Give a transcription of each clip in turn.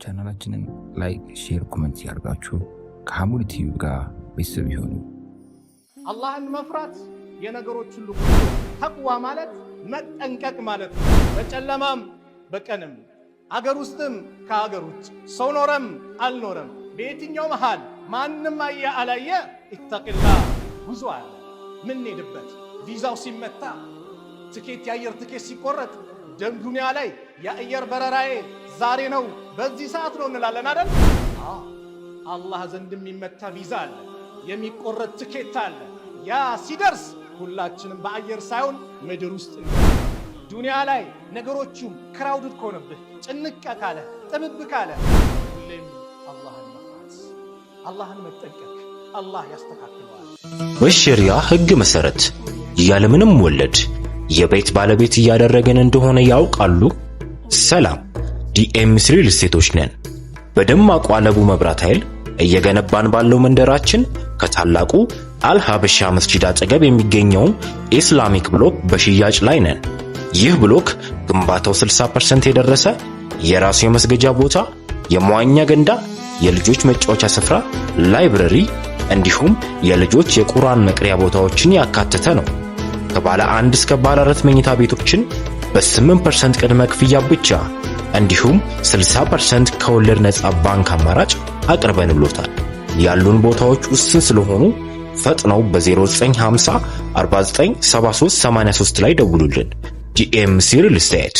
ቻናላችንን ላይክ፣ ሼር፣ ኮሜንት ያርጋችሁ ከሐሙድ ቲቪ ጋር ቤተሰብ ይሁኑ። አላህን መፍራት የነገሮች ሁሉ ተቅዋ ማለት መጠንቀቅ ማለት ነው። በጨለማም በቀንም አገር ውስጥም ከአገር ውጭ ሰው ኖረም አልኖረም በየትኛው መሃል ማንም አየ አላየ ኢተቂላህ ጉዞ አለ ምን ሄድበት ቪዛው ሲመታ ትኬት የአየር ትኬት ሲቆረጥ ዱንያ ላይ የአየር በረራዬ ዛሬ ነው በዚህ ሰዓት ነው እንላለን አይደል? አላህ ዘንድ የሚመታ ቪዛ አለ የሚቆረጥ ትኬት አለ። ያ ሲደርስ ሁላችንም በአየር ሳይሆን ምድር ውስጥ ዱንያ ላይ ነገሮቹ ክራውድድ ከሆነብህ ጭንቅ ካለ ጥብብ ካለ ሁሌም አላህን መፍራት አላህን መጠንቀቅ አላህ ያስተካክለዋል። በሸሪዓ ህግ መሰረት ያለምንም ወለድ የቤት ባለቤት እያደረገን እንደሆነ ያውቃሉ? ሰላም ዲኤምሲ ሪል ስቴቶች ነን። በደማቁ አለቡ መብራት ኃይል እየገነባን ባለው መንደራችን ከታላቁ አልሐበሻ መስጂድ አጠገብ የሚገኘውን ኢስላሚክ ብሎክ በሽያጭ ላይ ነን። ይህ ብሎክ ግንባታው 60% የደረሰ የራሱ የመስገጃ ቦታ፣ የመዋኛ ገንዳ፣ የልጆች መጫወቻ ስፍራ፣ ላይብረሪ እንዲሁም የልጆች የቁርአን መቅሪያ ቦታዎችን ያካተተ ነው። ከባለ 1 እስከ ባለ 4 መኝታ ቤቶችን በ8% ቅድመ ክፍያ ብቻ እንዲሁም 60% ከወለድ ነፃ ባንክ አማራጭ አቅርበንሎታል። ያሉን ቦታዎች ውስን ስለሆኑ ፈጥነው በ0950 49 73 83 ላይ ደውሉልን። ዲኤምሲ ሪል ስቴት።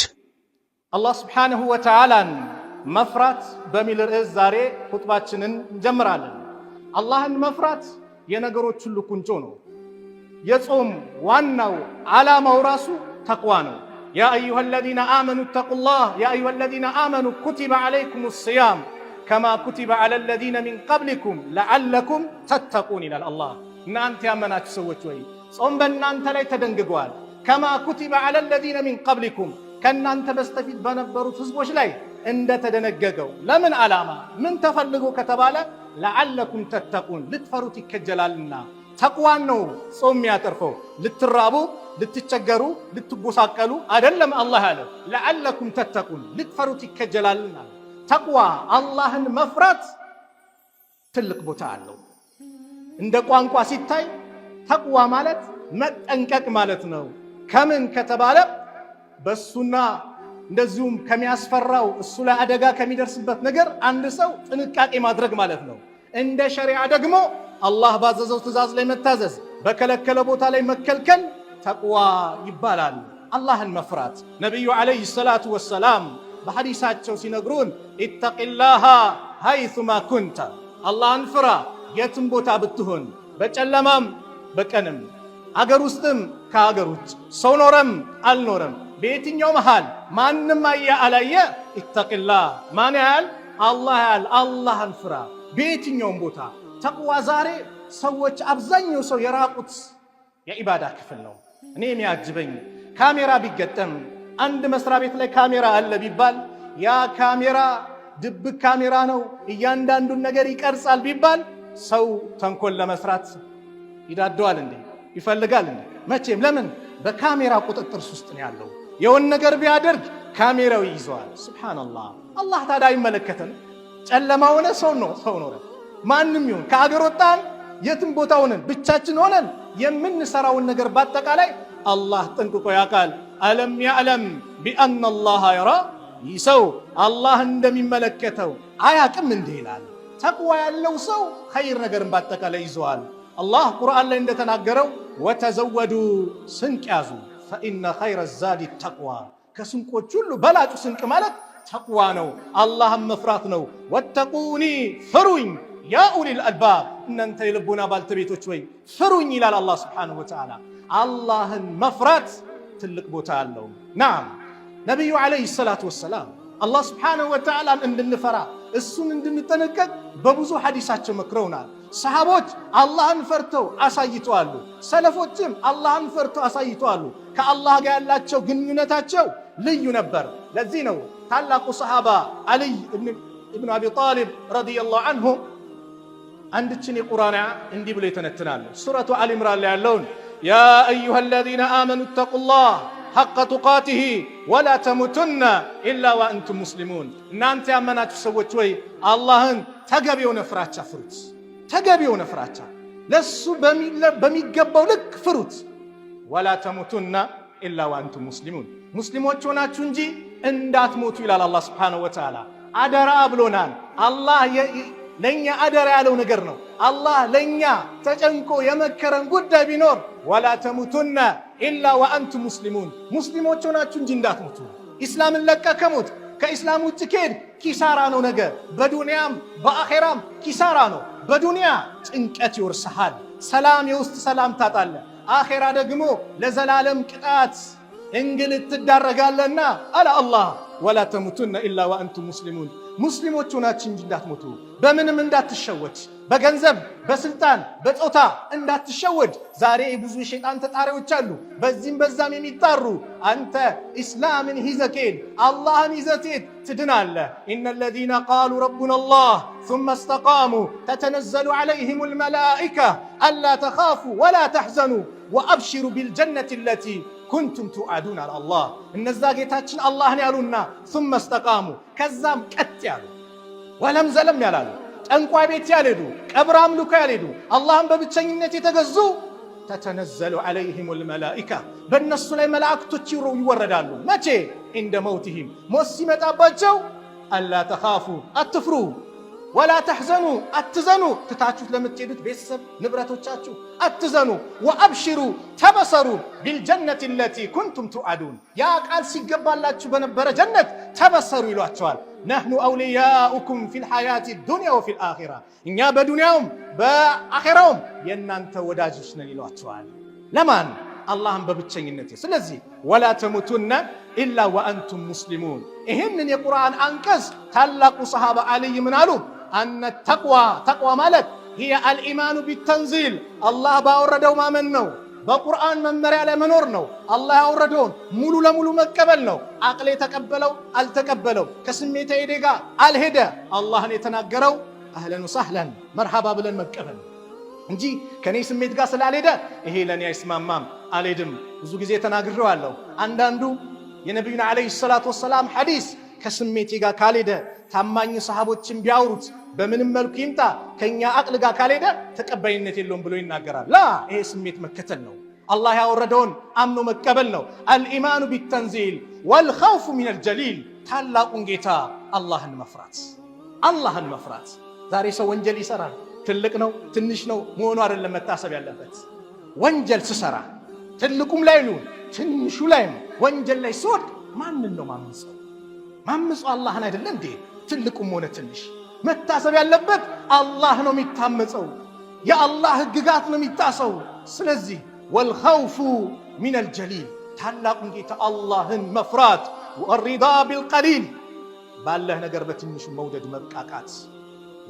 አላህ ሱብሓነሁ ወተዓላን መፍራት በሚል ርዕስ ዛሬ ኹጥባችንን እንጀምራለን። አላህን መፍራት የነገሮች ሁሉ ቁንጮ ነው። የጾም ዋናው ዓላማው ራሱ ተቅዋ ነው። ያ አዩሃ الذين آمنوا اتقوا الله يا أيها الذين آمنوا كتب عليكم الصيام كما كتب على الذين من قبلكم لعلكم تتقون ይላል አላህ። እናንተ ያመናችሁ ሰዎች ወይ ጾም በእናንተ ላይ ተደንግጓል። كما كتب على الذين من قبلكم ከእናንተ በስተፊት በነበሩት ህዝቦች ላይ እንደተደነገገው ለምን ዓላማ ምን ተፈልጎ ከተባለ لعلكم تتقون ልትፈሩት ይከጀላልና። ተቅዋን ነው ጾም ያተርፈው። ልትራቡ ልትቸገሩ ልትጎሳቀሉ አይደለም አላህ ያለው لعلكم تتقون ልትፈሩት ይከጀላልና። ተቅዋ አላህን መፍራት ትልቅ ቦታ አለው። እንደ ቋንቋ ሲታይ ተቅዋ ማለት መጠንቀቅ ማለት ነው። ከምን ከተባለ በሱና እንደዚሁም ከሚያስፈራው እሱ ላይ አደጋ ከሚደርስበት ነገር አንድ ሰው ጥንቃቄ ማድረግ ማለት ነው። እንደ ሸሪዓ ደግሞ አላህ ባዘዘው ትእዛዝ ላይ መታዘዝ፣ በከለከለ ቦታ ላይ መከልከል ተቅዋ ይባላል። አላህን መፍራት ነብዩ አለይሂ ሰላቱ ወሰላም በሐዲሳቸው ሲነግሩን ኢተቂላህ ሐይሱማ ኩንተ፣ አላህን ፍራ የትም ቦታ ብትሆን፣ በጨለማም በቀንም አገር ውስጥም ከአገር ውጭ ሰው ኖረም አልኖረም በየትኛው መሃል ማንም አየ አላየ ኢተቂላህ ማን ያህል አላህ ያህል አላህን ፍራ በየትኛውም ቦታ። ተቅዋ ዛሬ ሰዎች አብዛኛው ሰው የራቁት የኢባዳ ክፍል ነው። እኔ የሚያጅበኝ ካሜራ ቢገጠም አንድ መስሪያ ቤት ላይ ካሜራ አለ ቢባል ያ ካሜራ ድብቅ ካሜራ ነው እያንዳንዱን ነገር ይቀርጻል ቢባል ሰው ተንኮል ለመስራት ይዳደዋል እንዴ? ይፈልጋል እንዴ? መቼም ለምን በካሜራ ቁጥጥር ውስጥ ነው ያለው። የሆነ ነገር ቢያደርግ ካሜራው ይይዘዋል። ሱብሃንአላህ። አላህ ታዲያ አይመለከተን? ጨለማ ሆነ ሰው ነው ማንም ይሁን ከአገር ወጣን የትም ቦታ ሆነን ብቻችን ሆነን የምንሰራውን ነገር በአጠቃላይ አላህ ጠንቅቆ ያውቃል። አለም ያዕለም ቢአነ አላህ የራ፣ ይህ ሰው አላህ እንደሚመለከተው አያቅም እንዴ ይላል። ተቅዋ ያለው ሰው ኸይር ነገርን በአጠቃላይ ይዘዋል። አላህ ቁርአን ላይ እንደተናገረው ወተዘወዱ ስንቅ ያዙ ፈኢነ ኸይረ ዛዲ ተቅዋ፣ ከስንቆች ሁሉ በላጩ ስንቅ ማለት ተቅዋ ነው፣ አላህን መፍራት ነው። ወተቁኒ ፍሩኝ ያ ኡሊል አልባብ፣ እናንተ የልቦና ባልተቤቶች ወይ ፍሩኝ ይላል አላህ ሱብሓነሁ ወተዓላ። አላህን መፍራት ትልቅ ቦታ አለው። ናም ነቢዩ ዓለይሂ ሰላቱ ወሰላም አላህ ሱብሓነሁ ወተዓላን እንድንፈራ እሱን እንድንጠነቀቅ በብዙ ሐዲሳቸው መክረውናል። ሰሃቦች አላህን ፈርተው አሳይተዋሉ። ሰለፎችም አላህን ፈርተው አሳይተዋሉ። ከአላህ ጋር ያላቸው ግንኙነታቸው ልዩ ነበር። ለዚህ ነው ታላቁ ሰሃባ አልይ ኢብኑ አቢ ጣሊብ ረዲየላሁ ዐንሁ አንድችን የቁርአን እንዲህ ብሎ ይተነትናሉ። ሱረቱ አሊ ኢምራን ላይ ያለውን ያ አዩሃ الذين آمنوا اتقوا الله ሐቀ ቱቃቲሂ ወላ ተሙቱነ ኢላ ወአንቱም ሙስሊሙን። እናንተ ያመናችሁ ሰዎች ወይ አላህን ተገቢ የሆነ ፍራቻ ፍሩት። ተገቢ የሆነ ፍራቻ ለሱ በሚገባው ልክ ፍሩት። ወላ ተሙቱነ ኢላ ወአንቱም ሙስሊሙን፣ ሙስሊሞች ሆናችሁ እንጂ እንዳትሞቱ ይላል አላህ ሱብሓነሁ ወተዓላ። አደራ ብሎናል። አላህ ለኛ አደራ ያለው ነገር ነው። አላህ ለኛ ተጨንቆ የመከረን ጉዳይ ቢኖር ወላ ተሙቱነ ኢላ ወአንቱም ሙስሊሙን፣ ሙስሊሞች ሆናችሁ እንጂ እንዳትሞቱ። ኢስላምን ለቀህ ከሞት ከኢስላም ውጭ ከሄድ ኪሳራ ነው። ነገ በዱንያም በአኼራም ኪሳራ ነው። በዱንያ ጭንቀት ይወርስሃል፣ ሰላም የውስጥ ሰላም ታጣለህ። አኼራ ደግሞ ለዘላለም ቅጣት እንግልት ትዳረጋለህና አለ አላህ ወላ ተሙቱነ ኢላ ወአንቱም ሙስሊሙን፣ ሙስሊሞች ሆናችሁ እንጂ እንዳትሞቱ። በምንም እንዳትሸወድ፣ በገንዘብ በስልጣን በጾታ እንዳትሸወድ። ዛሬ ብዙ የሸይጣን ተጣሪዎች አሉ፣ በዚህም በዛም የሚጣሩ። አንተ ኢስላምን ይዘህ አላህን ይዘህ ትድናለህ። ኢነ ለዚነ ቃሉ ረቡና አላህ ሱመ እስተቃሙ ተተነዘሉ ዐለይሂሙል መላኢካ አላ ተኻፉ ወላ ተሕዘኑ ወአብሽሩ ቢልጀነቲ ለቲ ኩንቱም ቱዓዱን አለ አላህ። እነዛ ጌታችን አላህን ያሉና ሱመ እስተቃሙ ከዛም ቀጥ ያሉ ወለም ዘለም ያላሉ፣ ጠንቋይ ቤት ያልሄዱ፣ ቀብር አምልኮ ያልሄዱ፣ አላህን በብቸኝነት የተገዙ ተተነዘሉ ዐለይሂሙል መላኢካ በእነሱ ላይ መላእክቶች ይወረዳሉ። መቼ? እንደ መውቲሂም ሞት ሲመጣባቸው አላ ተኻፉ አትፍሩ፣ ወላ ተሕዘኑ አትዘኑ፣ ትታችሁት ለምትሄዱት ቤተሰብ ንብረቶቻችሁ አትዘኑ፣ ወአብሽሩ ተበሰሩ ቢልጀነቲ ለቲ ኩንቱም ቱዓዱን ያ ቃል ሲገባላችሁ በነበረ ጀነት ተበሰሩ ይሏቸዋል። ነህኑ አውልያኡኩም ፊል ሐያቲ ዱንያ ወፊል አኺራ፣ እኛ በዱንያውም በአኺራውም የእናንተ ወዳጆች ነን ይሏቸዋል። ለማን? አላህን በብቸኝነት። ስለዚህ ወላ ተሙቱነ ኢላ ወአንቱም ሙስሊሙን። ይህንን የቁርአን አንቀጽ ታላቁ ሰሃባ አልይ ምን አሉ? አነ ተቅዋ ማለት ሂየ አልኢማኑ ቢተንዚል፣ አላህ ባወረደው ማመን ነው። በቁርአን መመሪያ ላይ መኖር ነው። አላህ ያወረደውን ሙሉ ለሙሉ መቀበል ነው። አቅሌ ተቀበለው አልተቀበለው፣ ከስሜቴ ሄደ ጋር አልሄደ፣ አላህን የተናገረው አህለን ወሰህለን መርሐባ ብለን መቀበል እንጂ ከኔ ስሜት ጋር ስላልሄደ ይሄ ለኔ አይስማማም አልሄድም። ብዙ ጊዜ ተናግሬዋለሁ። አንዳንዱ የነቢዩን ዓለይሂ ሰላቱ ወሰላም ሐዲስ ከስሜቴ ጋር ካልሄደ ታማኝ ሰሃቦችን ቢያወሩት በምንም መልኩ ይምጣ ከኛ አቅል ጋር ካልሄደ ተቀባይነት የለውም ብሎ ይናገራል። ላ ይሄ ስሜት መከተል ነው። አላህ ያወረደውን አምኖ መቀበል ነው። አልኢማኑ ቢተንዚል ወልኸውፉ ሚነል ጀሊል፣ ታላቁን ጌታ አላህን መፍራት። አላህን መፍራት። ዛሬ ሰው ወንጀል ይሰራል። ትልቅ ነው ትንሽ ነው መሆኑ አይደለም መታሰብ ያለበት። ወንጀል ስሰራ ትልቁም ላይ ይሁን ትንሹ ላይም ወንጀል ላይ ስወድቅ ማንን ነው ማምፀው? ማምፀው አላህን አይደለ እንዴ? ትልቁም ሆነ ትንሽ መታሰብ ያለበት አላህ ነው የሚታመፀው፣ የአላህ ህግጋት ነው የሚጣሰው። ስለዚህ ወልኸውፉ ሚነል ጀሊል፣ ታላቁን ጌታ አላህን መፍራት። ወሪዳ ቢልቀሊል፣ ባለህ ነገር በትንሹ መውደድ መብቃቃት።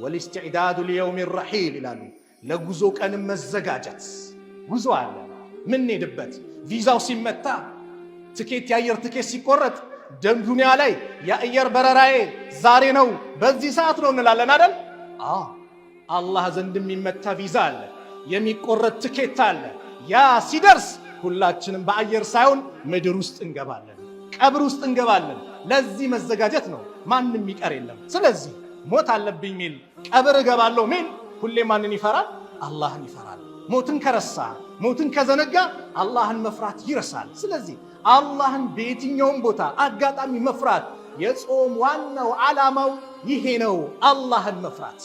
ወልስትዕዳዱ ሊየውም ረሒል ይላሉ፣ ለጉዞ ቀንም መዘጋጀት። ጉዞ አለ ምንሄድበት፣ ቪዛው ሲመታ ትኬት የአየር ትኬት ሲቆረጥ ዱንያ ላይ የአየር በረራዬ ዛሬ ነው በዚህ ሰዓት ነው እንላለን አይደል? አላህ ዘንድ የሚመታ ቪዛ አለ፣ የሚቆረጥ ትኬት አለ። ያ ሲደርስ ሁላችንም በአየር ሳይሆን ምድር ውስጥ እንገባለን፣ ቀብር ውስጥ እንገባለን። ለዚህ መዘጋጀት ነው። ማንም ይቀር የለም። ስለዚህ ሞት አለብኝ ሚል ቀብር እገባለሁ ሚል ሁሌ ማንን ይፈራል? አላህን ይፈራል። ሞትን ከረሳ ሞትን ከዘነጋ አላህን መፍራት ይረሳል። ስለዚህ አላህን በየትኛውም ቦታ አጋጣሚ መፍራት የጾም ዋናው ዓላማው ይሄ ነው። አላህን መፍራት፣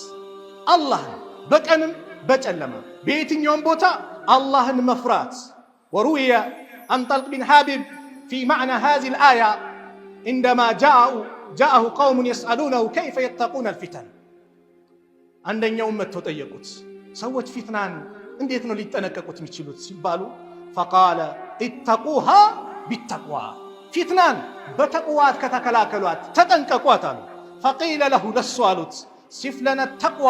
አላህን በቀንም በጨለማ በየትኛውም ቦታ አላህን መፍራት። ወሩየ አን ጠልቅ ቢን ሐቢብ ፊ ማዕና ሃዚሂል አያ እንደማ ጃአሁ ቀውሙን የስአሉነሁ ከይፈ የተቁነ አልፊተን። አንደኛውም መጥተው ጠየቁት፣ ሰዎች ፊትናን እንዴት ነው ሊጠነቀቁት የሚችሉት ሲባሉ ፈቃለ ኢተቁሃ ቢተቅዋ፣ ፊትናን በተቅዋት ከተከላከሏት ተጠንቀቋት አሉ። ፈቂለ ለሁ ለሱ አሉት ሲፍ ለነ ተቅዋ፣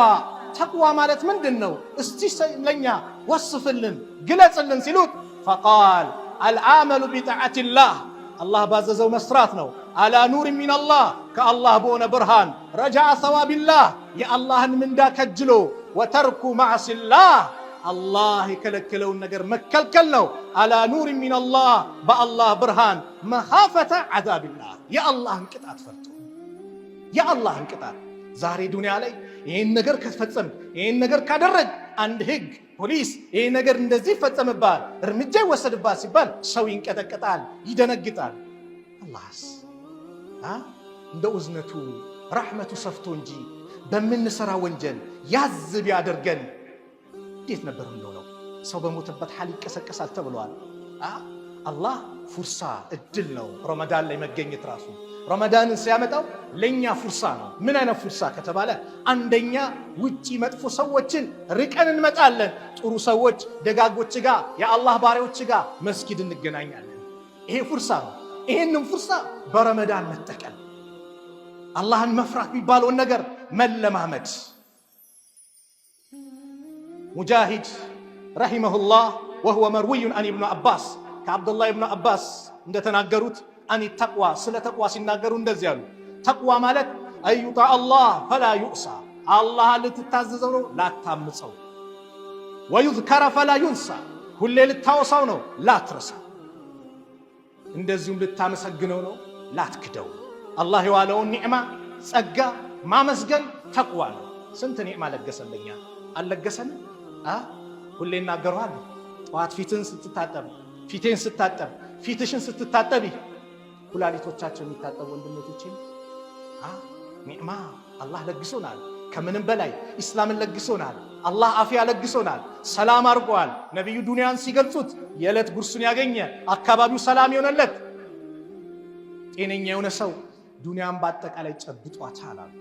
ተቅዋ ማለት ምንድን ነው? እስቲ ለኛ ወስፍልን ግለጽልን ሲሉት ፈቃል አልዓመሉ ቢጣዓቲላህ፣ አላህ ባዘዘው መስራት ነው። አላ ኑር ሚነላህ፣ ከአላህ በሆነ ብርሃን። ረጃአ ሰዋቢላህ፣ የአላህን ምንዳ ከጅሎ። ወተርኩ ማዕሲላህ፣ አላህ የከለከለውን ነገር መከልከል ነው። አላ ኑር ሚነላህ በአላህ ብርሃን መኻፈተ ዐዛቢላህ የአላህን ቅጣት ፈርቶ የአላህን ቅጣት። ዛሬ ዱንያ ላይ ይህን ነገር ከፈጸም ይህን ነገር ካደረግ አንድ ህግ ፖሊስ ይህን ነገር እንደዚህ ይፈጸምባል እርምጃ ይወሰድባል ሲባል ሰው ይንቀጠቀጣል፣ ይደነግጣል። አላህስ እንደ እዝነቱ ረሕመቱ ሰፍቶ እንጂ በምንሰራ ወንጀል ያዝ ቢያደርገን እንዴት ነበር የምንሆነው? ሰው በሞተበት ሐል ይቀሰቀሳል ተብሏል። አላህ ፉርሳ እድል ነው ረመዳን ላይ መገኘት ራሱ። ረመዳንን ሲያመጣው ለኛ ፉርሳ ነው። ምን አይነት ፉርሳ ከተባለ አንደኛ ውጪ መጥፎ ሰዎችን ርቀን እንመጣለን፣ ጥሩ ሰዎች ደጋጎች ጋር የአላህ ባሪያዎች ጋር መስጊድ እንገናኛለን። ይሄ ፉርሳ ነው። ይሄንን ፉርሳ በረመዳን መጠቀም፣ አላህን መፍራት የሚባለውን ነገር መለማመድ። ሙጃሂድ ረሂመሁላህ ወሁወ መርዊዩን አን ኢብኑ አባስ ከአብዱላህ ኢብኑ አባስ እንደተናገሩት አን ተቅዋ ስለ ተቅዋ ሲናገሩ እንደዚህ ያሉ፣ ተቅዋ ማለት አዩጣ አላህ ፈላ ዩዕሳ አላህ ልትታዘዘው ነው ላታምፀው፣ ወዩዝከረ ፈላ ዩንሳ ሁሌ ልታወሳው ነው ላትረሳ፣ እንደዚሁም ልታመሰግነው ነው ላትክደው። አላህ የዋለውን ኒዕማ ጸጋ ማመስገን ተቅዋ ነው። ስንት ኒዕማ ለገሰለኛ አልለገሰን? ሁሌ እናገረዋል። ጠዋት ፊትን ስትታጠብ ፊቴን ስታጠብ ፊትሽን ስትታጠቢ ኩላሊቶቻቸው የሚታጠቡ ወንድሞቶችን ኒዕማ አላህ ለግሶናል። ከምንም በላይ ኢስላምን ለግሶናል። አላህ አፊያ ለግሶናል። ሰላም አርጓል። ነቢዩ ዱንያን ሲገልጹት የዕለት ጉርሱን ያገኘ አካባቢው ሰላም የሆነለት ጤነኛ የሆነ ሰው ዱንያን በአጠቃላይ ጨብጧታል አሉ።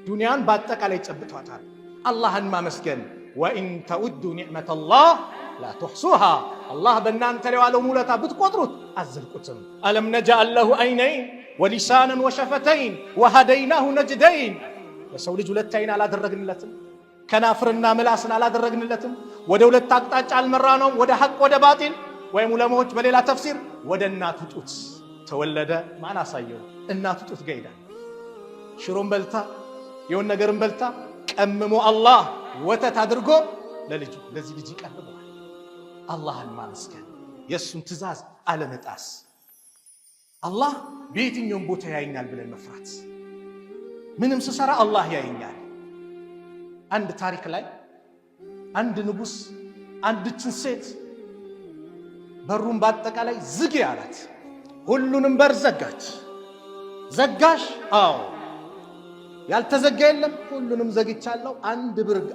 ዱንያን በአጠቃላይ ጨብጧታል። አላህን ማመስገን ወኢን ተዑዱ ኒዕመተላህ ላ ትሕሱሃ አላህ በእናንተ ላይ ዋለው ሙለታ ብትቆጥሩት አዘልቁትም። አለም ነጅዐል ለሁ ዐይነይን ወሊሳነን ወሸፈተይን ወሀደይናሁ ነጅደይን። ለሰው ልጅ ሁለት ዐይን አላደረግንለትም? ከናፍርና ምላስን አላደረግንለትም? ወደ ሁለት አቅጣጫ አልመራ ነው? ወደ ሐቅ ወደ ባጢል? ወይም ዑለማዎች በሌላ ተፍሲር ወደ እናቱ ጡት ተወለደ። ማን አሳየው? እናቱ ጡት ጋር ሄዳ ሽሮን በልታ የሆነ ነገርን በልታ ቀምሞ አላህ ወተት አድርጎ ለልጁ ለዚህ ልጅ ይቀርበዋል። አላህን ማመስገን፣ የእሱን ትእዛዝ አለመጣስ፣ አላህ በየትኛውም ቦታ ያየኛል ብለን መፍራት። ምንም ስሰራ አላህ ያየኛል። አንድ ታሪክ ላይ አንድ ንጉሥ አንድችን ሴት በሩን በአጠቃላይ ዝግ አላት። ሁሉንም በር ዘጋች። ዘጋሽ? አዎ። ያልተዘጋ የለም? ሁሉንም ዘግቻለሁ፣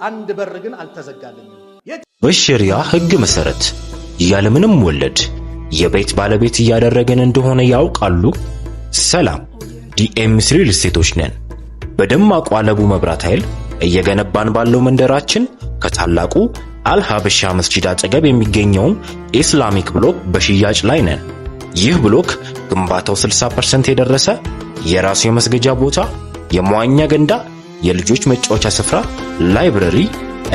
አንድ በር ግን አልተዘጋልኝም። በሸሪያ ሕግ መሰረት ያለምንም ወለድ የቤት ባለቤት እያደረገን እንደሆነ ያውቃሉ? ሰላም ዲኤምሲ ሪል ስቴቶች ነን። በደማቁ አለቡ መብራት ኃይል እየገነባን ባለው መንደራችን ከታላቁ አልሀበሻ መስጂድ አጠገብ የሚገኘውን ኢስላሚክ ብሎክ በሽያጭ ላይ ነን። ይህ ብሎክ ግንባታው 60% የደረሰ የራሱ የመስገጃ ቦታ፣ የመዋኛ ገንዳ፣ የልጆች መጫወቻ ስፍራ፣ ላይብረሪ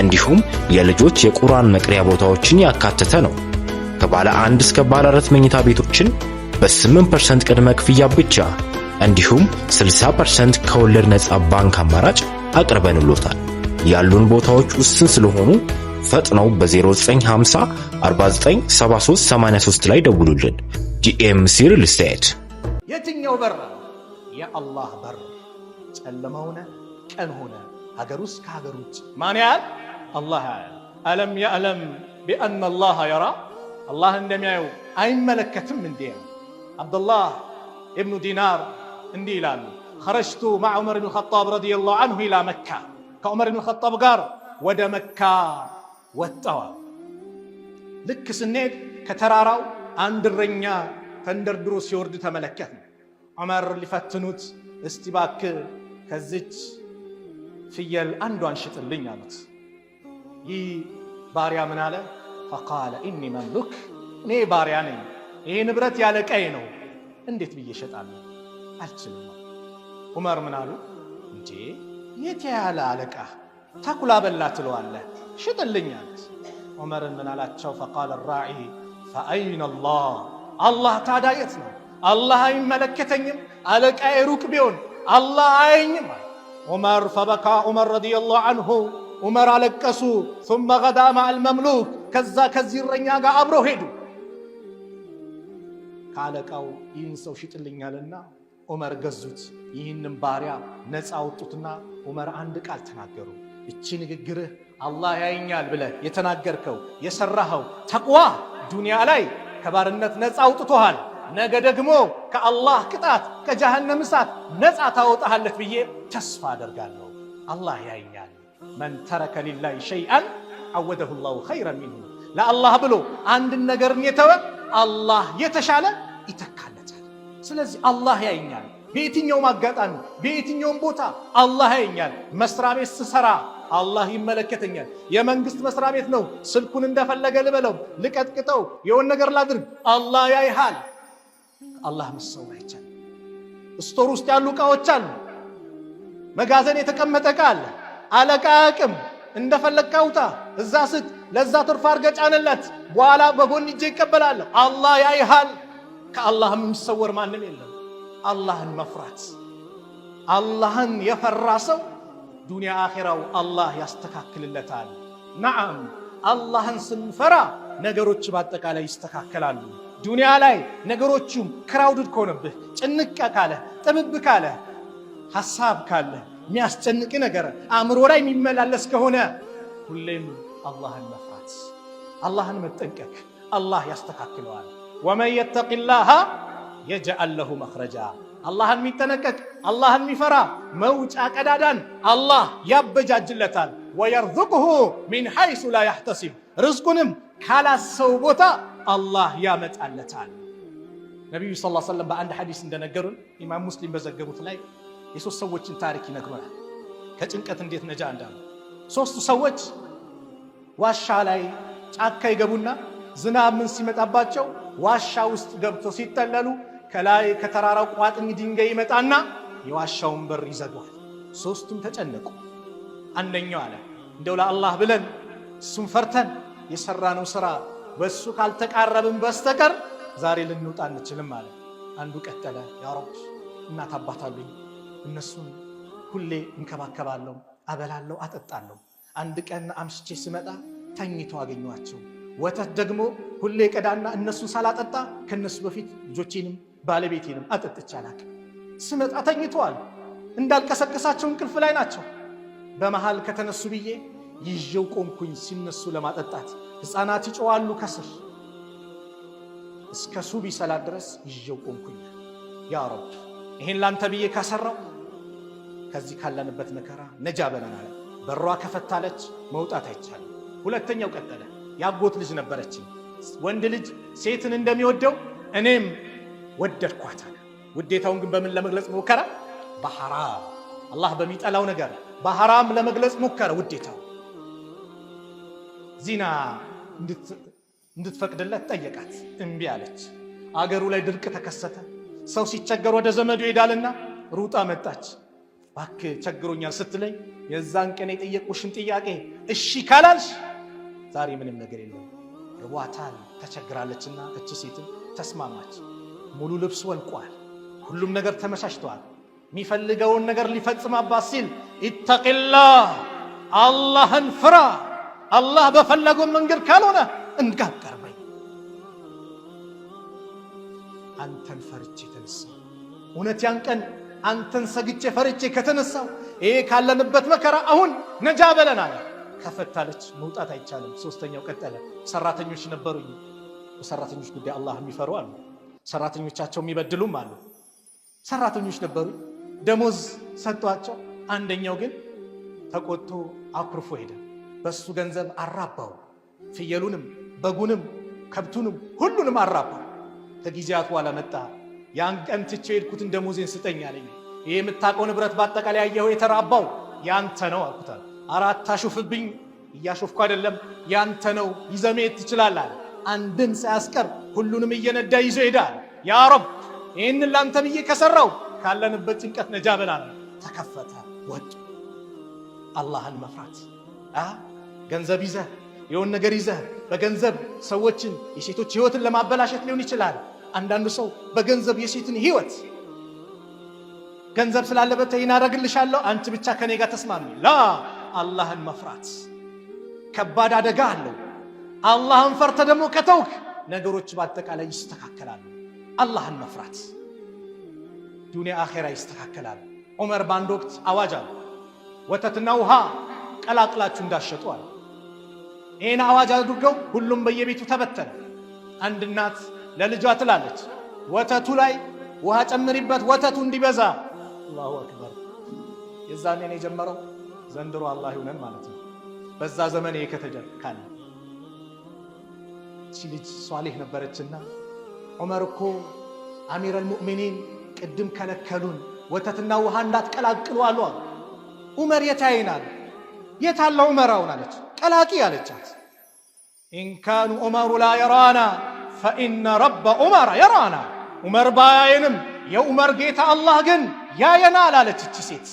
እንዲሁም የልጆች የቁርአን መቅሪያ ቦታዎችን ያካተተ ነው። ከባለ 1 እስከ ባለ 4 መኝታ ቤቶችን በ8% ቅድመ ክፍያ ብቻ እንዲሁም 60% ከወለድ ነፃ ባንክ አማራጭ አቅርበንሎታል። ያሉን ቦታዎች ውስን ስለሆኑ ፈጥነው በ0950 49 73 83 ላይ ደውሉልን። ዲኤምሲ ሪል ስቴት። የትኛው በር? የአላህ በር። ጨለማ ሆነ ቀን ሆነ ሀገር ውስጥ ከሀገር ውጭ ማን ያያል? አላህ ያያል። አለም ያዕለም ቢአነ አላህ የራ አላህ እንደሚያየው አይመለከትም እንዴ? አብዱላህ ኢብኑ ዲናር እንዲህ ይላሉ፣ ኸረጅቱ መዕ ዑመር ብን ኸጣብ ረዲየላሁ ዐንሁ ኢላ መካ። ከዑመር ብን ኸጣብ ጋር ወደ መካ ወጣዋ። ልክ ስንሄድ ከተራራው አንድ እረኛ ተንደርድሮ ሲወርድ ተመለከትን። ዑመር ሊፈትኑት እስቲ እባክህ ከዚች ፍየል አንዷን ሽጥልኝ አሉት። ይህ ባሪያ ምን አለ? ፈቃለ ኢኒ መምሉክ፣ እኔ ባሪያ ነኝ፣ ይሄ ንብረት ያለ ቀይ ነው፣ እንዴት ብዬ እሸጣለሁ? አልችልም። ዑመር ምን አሉ? እንዴ የት ያለ አለቃ ተኩላ በላ ትለዋለህ? ሽጥልኝ አሉት። ዑመርን ምን አላቸው? ፈቃለ ራዒ ፈአይነ አላህ፣ አላህ ታዲያ የት ነው? አላህ አይመለከተኝም፣ አለቃዬ ሩቅ ቢሆን አላህ አየኝም። ዑመር ፈበካ ዑመር ረዲየላሁ ዐንሁ ዑመር አለቀሱ። ثم غدا مع المملوك ከዛ ከዚህ እረኛ ጋር አብረው ሄዱ። ካለቃው ይህን ሰው ሽጥልኛልና ዑመር ገዙት። ይህንን ባሪያ ነፃ አወጡትና ዑመር አንድ ቃል ተናገሩ። እቺ ንግግርህ አላህ ያየኛል ብለህ የተናገርከው የሰራኸው ተቅዋ ዱንያ ላይ ከባርነት ነፃ አውጥቶሃል፣ ነገ ደግሞ ከአላህ ቅጣት ከጀሃነም እሳት ነፃ ታወጣለህ ብዬ ተስፋ አደርጋለሁ። አላህ ያየኛል። መን ተረከ ሊላሂ ሸይአን አወደሁ ላሁ ኸይረን ሚንሁ። ለአላህ ብሎ አንድን ነገርን የተወ አላህ የተሻለ ይተካለታል። ስለዚህ አላህ ያየኛል። በየትኛውም አጋጣሚ በየትኛውም ቦታ አላህ ያየኛል። መስሪያ ቤት ስሰራ አላህ ይመለከተኛል። የመንግስት መስሪያ ቤት ነው፣ ስልኩን እንደፈለገ ልበለው፣ ልቀጥቅጠው፣ የሆነ ነገር ላድርግ፣ አላህ ያይሃል። አላህ መሰው አይቻልም። ስቶር ውስጥ ያሉ ዕቃዎች አሉ፣ መጋዘን የተቀመጠ ዕቃ አለ። አለቃ አያውቅም፣ እንደፈለግ ካውጣ እዛ ስጥ፣ ለዛ ትርፍ አድርገህ ጫንለት፣ በኋላ በጎን እጄ ይቀበላለሁ። አላህ ያይሃል። ከአላህ የሚሰወር ማንም የለም። አላህን መፍራት፣ አላህን የፈራ ሰው ዱንያ አኺራው አላህ ያስተካክልለታል። ነዓም አላህን ስንፈራ ነገሮች በአጠቃላይ ይስተካከላሉ። ዱንያ ላይ ነገሮቹም ክራውድድ ከሆነብህ፣ ጭንቅ ካለ፣ ጥብብ ካለ፣ ሐሳብ ካለ፣ የሚያስጨንቅ ነገር አእምሮ ላይ የሚመላለስ ከሆነ ሁሌም አላህን መፍራት፣ አላህን መጠንቀቅ፣ አላህ ያስተካክለዋል። ወመን የተቂላሃ የጅዐል ለሁ መኽረጃ። አላህን የሚጠነቀቅ አላህን የሚፈራ መውጫ ቀዳዳን አላህ ያበጃጅለታል። ወየርዙቅሁ ሚን ሐይሱ ላ ያሕተሲብ። ርዝቁንም ካላሰው ቦታ አላህ ያመጣለታል። ነቢዩ ሰለላሁ ዐለይሂ ወሰለም በአንድ ሐዲስ እንደነገሩን ኢማም ሙስሊም በዘገቡት ላይ የሶስት ሰዎችን ታሪክ ይነግሩናል፣ ከጭንቀት እንዴት ነጃ እንዳሉ። ሶስቱ ሰዎች ዋሻ ላይ ጫካ ይገቡና ዝናብ ምን ሲመጣባቸው ዋሻ ውስጥ ገብተው ሲጠለሉ ከላይ ከተራራው ቋጥኝ ድንጋይ ይመጣና የዋሻውን በር ይዘጋል። ሶስቱም ተጨነቁ። አንደኛው አለ እንደው ለአላህ ብለን እሱን ፈርተን የሰራነው ስራ በሱ ካልተቃረብን በስተቀር ዛሬ ልንውጣ አንችልም አለ። አንዱ ቀጠለ ያ ረብ እናት አባት አሉኝ፣ እነሱን ሁሌ እንከባከባለሁ፣ አበላለሁ፣ አጠጣለሁ። አንድ ቀን አምሽቼ ስመጣ ተኝተው አገኘኋቸው። ወተት ደግሞ ሁሌ ቀዳና እነሱን ሳላጠጣ ከነሱ በፊት ልጆቼንም ባለቤቴንም አጠጥቼ አላቅም። ስመጣ ተኝተዋል፣ እንዳልቀሰቀሳቸው እንቅልፍ ላይ ናቸው። በመሃል ከተነሱ ብዬ ይዤው ቆምኩኝ። ሲነሱ ለማጠጣት ሕፃናት ይጮዋሉ ከስር። እስከ ሱቢ ሰላት ድረስ ይዤው ቆምኩኝ። ያ ረብ ይሄን ላንተ ብዬ ካሰራው ከዚህ ካለንበት መከራ ነጃ በለናል። በሯ ከፈታለች መውጣት አይቻልም። ሁለተኛው ቀጠለ። ያጎት ልጅ ነበረችኝ። ወንድ ልጅ ሴትን እንደሚወደው እኔም ወደድኳት አለ። ውዴታውን ግን በምን ለመግለጽ ሞከረ? በሐራም አላህ በሚጠላው ነገር በሐራም ለመግለጽ ሞከረ። ውዴታው ዚና እንድትፈቅድለት ጠየቃት፣ እምቢ አለች። አገሩ ላይ ድርቅ ተከሰተ። ሰው ሲቸገር ወደ ዘመዱ ይሄዳልና ሩጣ መጣች። እባክህ ቸግሮኛል ስትለኝ የዛን ቀን የጠየቁሽን ጥያቄ እሺ ካላልሽ ዛሬ ምንም ነገር የለም። ርቧታል፣ ተቸግራለችና እች ሴትም ተስማማች። ሙሉ ልብስ ወልቋል፣ ሁሉም ነገር ተመቻችቷል። የሚፈልገውን ነገር ሊፈጽማባት ሲል ኢተቂላህ አላህን ፍራ፣ አላህ በፈለገው መንገድ ካልሆነ እንዳትቀርበኝ። አንተን ፈርቼ ተነሳው። እውነት ያን ቀን አንተን ሰግቼ ፈርቼ ከተነሳው ይሄ ካለንበት መከራ አሁን ነጃ በለናል። ከፈታለች መውጣት አይቻልም። ሶስተኛው ቀጠለ። ሰራተኞች ነበሩኝ። በሰራተኞች ጉዳይ አላህ የሚፈሩ አሉ፣ ሰራተኞቻቸው የሚበድሉም አሉ። ሰራተኞች ነበሩ፣ ደሞዝ ሰጧቸው። አንደኛው ግን ተቆጥቶ አኩርፎ ሄደ። በሱ ገንዘብ አራባው። ፍየሉንም በጉንም ከብቱንም ሁሉንም አራባው። ከጊዜያት በኋላ መጣ። ያን ቀን ትቼ ሄድኩትን ደሞዜን ስጠኝ አለኝ። ይሄ የምታውቀው ንብረት በአጠቃላይ ያየኸው የተራባው ያንተ ነው አልኩታል። አራት አሾፍብኝ፣ እያሾፍኩ አይደለም፣ ያንተ ነው፣ ይዘህ መሄድ ትችላለህ። አንድን ሳያስቀር ሁሉንም እየነዳ ይዞ ሄዳል። ያ ረብ ይህንን ላንተ ብዬ ከሰራው ካለንበት ጭንቀት ነጃ በላል። ተከፈተ፣ ወጡ። አላህን መፍራት። ገንዘብ ይዘህ የሆን ነገር ይዘህ በገንዘብ ሰዎችን የሴቶች ህይወትን ለማበላሸት ሊሆን ይችላል። አንዳንዱ ሰው በገንዘብ የሴትን ህይወት ገንዘብ ስላለበት ይናረግልሻለሁ አንቺ ብቻ ከኔ ጋር ተስማሚ ላ አላህን መፍራት ከባድ አደጋ አለው። አላህን ፈርተ ደግሞ ከተውክ ነገሮች በአጠቃላይ ይስተካከላሉ። አላህን መፍራት ዱንያ አኺራ ይስተካከላል። ዑመር በአንድ ወቅት አዋጅ አለ፣ ወተትና ውሃ ቀላቅላችሁ እንዳሸጡ አለ። ይህን አዋጅ አድርገው ሁሉም በየቤቱ ተበተነ። አንድ እናት ለልጇ ትላለች፣ ወተቱ ላይ ውሃ ጨምሪበት ወተቱ እንዲበዛ። አላሁ አክበር። የዛኔ ነው የጀመረው። ዘንድሮ አላህ ይሁነን ማለት ነው። በዛ ዘመን ከተጀካለ እቺ ልጅ ሷሊህ ነበረችና ዑመር እኮ አሚረል ሙእሚኒን ቅድም ከለከሉን ወተትና ውሃ እንዳትቀላቅሉ አሉ። ዑመር የታይናል የታለ ዑመር አሁን አለች። ቀላቂ አለቻት። ኢንካኑ ዑመሩ ላ የራና ፈኢነ ረበ ዑመር የራና። ዑመር ባያየንም የዑመር ጌታ አላህ ግን ያየናል አለች እቺ ሴት።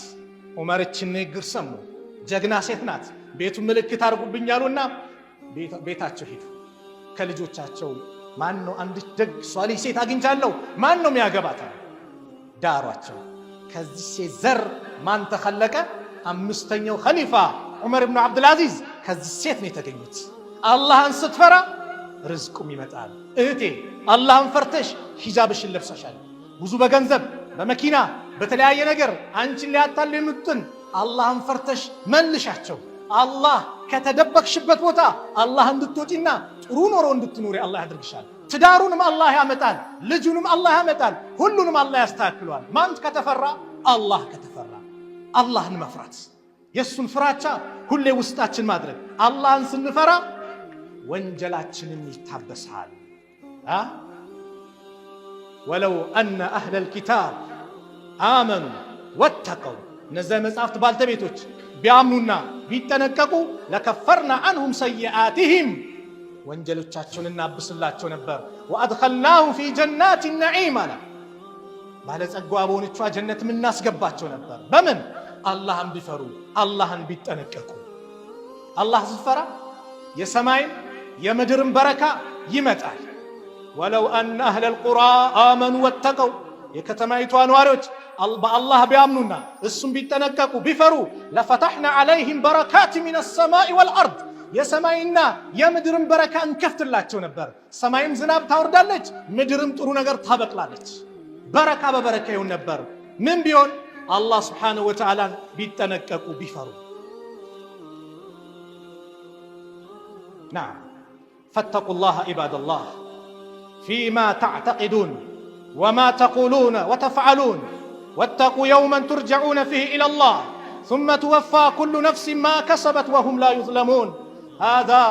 ዑመር እችን ንግግር ሰሙ። ጀግና ሴት ናት። ቤቱ ምልክት አድርጉብኛሉና ቤታቸው ሄዱ። ከልጆቻቸው ማን ነው አንድ ደግ ሷሊህ ሴት አግኝቻለሁ ማን ነው የሚያገባት? ዳሯቸው። ከዚህ ሴት ዘር ማን ተኸለቀ? አምስተኛው ኸሊፋ ዑመር ኢብኑ አብዱልአዚዝ ከዚህ ሴት ነው የተገኙት። አላህን ስትፈራ ርዝቁም ይመጣል። እህቴ አላህን ፈርተሽ ሂጃብሽን ለብሰሻል። ብዙ በገንዘብ በመኪና በተለያየ ነገር አንቺን ሊያታል የምትጥን አላህን ፈርተሽ መልሻቸው። አላህ ከተደበቅሽበት ቦታ አላህ እንድትወጪና ጥሩ ኖሮ እንድትኖሪ አላህ ያድርግሻል። ትዳሩንም አላህ ያመጣል፣ ልጁንም አላህ ያመጣል፣ ሁሉንም አላህ ያስተካክለዋል። ማን ከተፈራ? አላህ ከተፈራ። አላህን መፍራት የሱን ፍራቻ ሁሌ ውስጣችን ማድረግ። አላህን ስንፈራ ወንጀላችንን ይታበሳል። ወለው አነ አህለል ኪታብ አመኑ ወተቀው፣ እነዚያ መጽሐፍት ባልተቤቶች ቢያምኑና ቢጠነቀቁ ለከፈርና አንሁም ሰይአቲሂም፣ ወንጀሎቻቸውን እናብስላቸው ነበር። ወአድኸልናሁም ፊ ጀናት ነዒም አለ፣ ባለጸጋዋ በሆነቿ ጀነት የምናስገባቸው ነበር። በምን? አላህን ቢፈሩ አላህን ቢጠነቀቁ። አላህ ስትፈራ የሰማይን የምድርን በረካ ይመጣል። ወለው አነ አህለል ቁራ አመኑ ወተቀው፣ የከተማይቷ ነዋሪዎች በአላህ ቢያምኑና እሱም ቢጠነቀቁ ቢፈሩ ለፈተሕና ዐለይሂም በረካት ሚነ ሰማኢ ወልአርድ፣ የሰማይና የምድርን በረካ እንከፍትላቸው ነበር። ሰማይም ዝናብ ታወርዳለች፣ ምድርም ጥሩ ነገር ታበቅላለች። በረካ በበረካ ይሆን ነበር። ምን ቢሆን? አላህ ስብሓነሁ ወተዓላን ቢጠነቀቁ ቢፈሩ። ናም ፈተቁላህ ዒባደላህ ፊማ ተዕተቂዱን ወማ ተቁሉነ ወተፍዓሉን ወተቁ የውመን ቱርጀዑነ ፊህ ኢለላህ ثم توفى كل نفس ما كسبت وهم لا يظلمون. هذا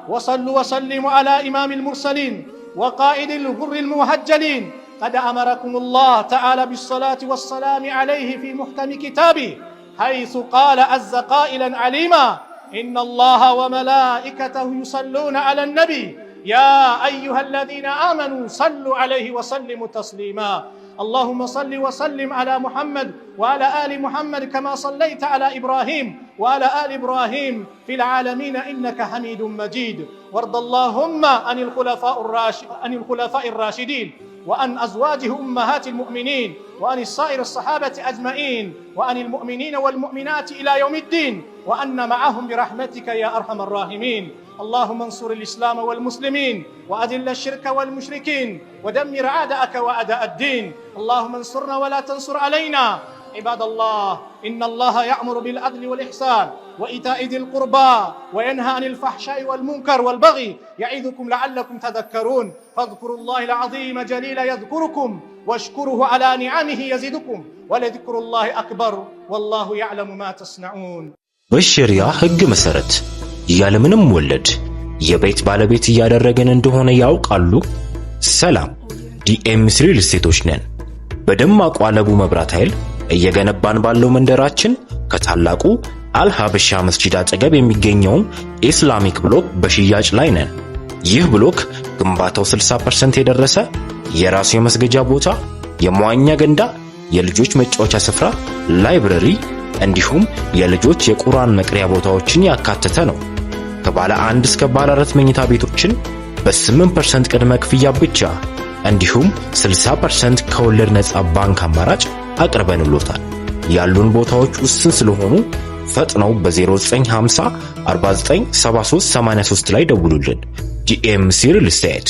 وصلوا وسلموا على إمام المرسلين وقائد الغر المهجلين. قد أمركم الله تعالى بالصلاة والسلام عليه في محكم كتابه، حيث قال عز قائلا عليما: إن الله وملائكته يصلون على النبي يا أيها الذين آمنوا صلوا عليه وسلموا تسليما. اللهم صل وسلم على محمد وعلى آل محمد كما صليت على إبراهيم وعلى آل إبراهيم في العالمين إنك حميد مجيد. وارض اللهم عن الخلفاء الراشدين وعن أزواجه أمهات المؤمنين وعن السائر الصحابة أجمعين وعن المؤمنين والمؤمنات إلى يوم الدين وأن معهم برحمتك يا أرحم الراحمين. اللهم انصر الإسلام والمسلمين وأذل الشرك والمشركين ودمر أعداءك وأعداء الدين. اللهم انصرنا ولا تنصر علينا. عباد الله، إن الله يأمر بالعدل والإحسان وإيتاء ذي القربى وينهى عن الفحشاء والمنكر والبغي يعظكم لعلكم تذكرون. فاذكروا الله العظيم جليل يذكركم واشكروه على نعمه يزدكم ولذكر الله أكبر والله يعلم ما تصنعون. በሸሪዓ ሕግ መሰረት ያለምንም ወለድ የቤት ባለቤት እያደረገን እንደሆነ ያውቃሉ? ሰላም ዲኤምሲ ሪል ስቴቶች ነን። በደማቁ አለቡ መብራት ኃይል እየገነባን ባለው መንደራችን ከታላቁ አልሐበሻ መስጂድ አጠገብ የሚገኘውን ኢስላሚክ ብሎክ በሽያጭ ላይ ነን። ይህ ብሎክ ግንባታው 60% የደረሰ የራሱ የመስገጃ ቦታ፣ የመዋኛ ገንዳ፣ የልጆች መጫወቻ ስፍራ፣ ላይብረሪ እንዲሁም የልጆች የቁርአን መቅሪያ ቦታዎችን ያካተተ ነው። ከባለ 1 እስከ ባለ 4 መኝታ ቤቶችን በ8% ቅድመ ክፍያ ብቻ እንዲሁም 60% ከወለድ ነፃ ባንክ አማራጭ አቅርበንሎታል። ያሉን ቦታዎች ውስን ስለሆኑ ፈጥነው በ0950 49 73 83 ላይ ደውሉልን። ዲኤምሲ ሪል ስቴት